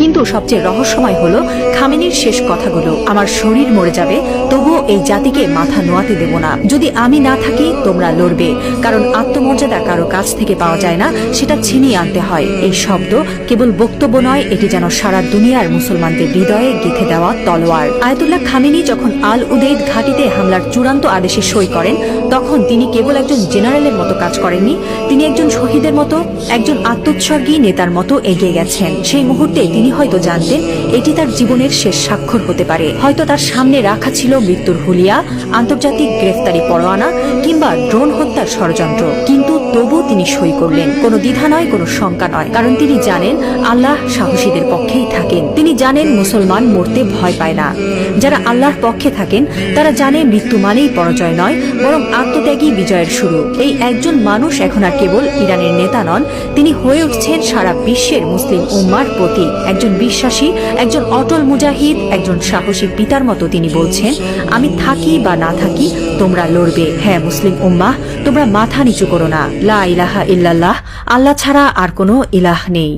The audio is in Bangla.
কিন্তু সবচেয়ে রহস্যময় হলো খামেনির শেষ কথাগুলো, আমার শরীর মরে যাবে তবুও এই জাতিকে মাথা নোয়াতে দেব না। যদি আমি না থাকি তোমরা লড়বে, কারণ আত্মমর্যাদা কারো কাছ থেকে পাওয়া যায় না, সেটা ছিনিয়ে আনতে হয়। এই শব্দ কেবল বক্তব্য নয়, এটি যেন সারা দুনিয়ার মুসলমানদের হৃদয়ে গেঁথে দেওয়া তলোয়ার। আয়াতুল্লাহ খামেনি যখন আল উদেইদ ঘাঁটিতে হামলার চূড়ান্ত আদেশে সই করেন, তখন তিনি কেবল একজন জেনারেলের মতো কাজ করেননি, তিনি একজন শহীদের মতো, একজন আত্মোৎসর্গী নেতার মতো এগিয়ে গেছেন। সেই মুহূর্তে তিনি হয়তো জানতেন এটি তার জীবনের শেষ স্বাক্ষর হতে পারে। হয়তো তার সামনে রাখা ছিল মৃত্যুর হুলিয়া, আন্তর্জাতিক গ্রেফতারি পরোয়ানা কিংবা ড্রোন হত্যার ষড়যন্ত্র, কিন্তু তবু তিনি সই করলেন। কোনো দ্বিধা নয়, কোনো শঙ্কা নয়, কারণ তিনি জানেন আল্লাহ সাহসীদের পক্ষেই থাকেন। তিনি জানেন মুসলমান মরতে ভয় পায় না। যারা আল্লাহর পক্ষে থাকেন তারা জানে মৃত্যু মানেই পরাজয় নয়, বরং আত্মত্যাগী বিজয়ের শুরু। এই একজন মানুষ এখন আর কেবল ইরানের নেতা নন, তিনি হয়ে উঠছেন সারা বিশ্বের মুসলিম উম্মার প্রতীক। একজন বিশ্বাসী, একজন অটল মুজাহিদ, একজন সাহসী পিতার মতো তিনি বলছেন, আমি থাকি বা না থাকি তোমরা লড়বে। হ্যাঁ মুসলিম উম্মাহ, তোমরা মাথা নিচু করো না। লা ইলাহা ইল্লাল্লাহ, আল্লাহ ছাড়া আর কোনো ইলাহ নেই।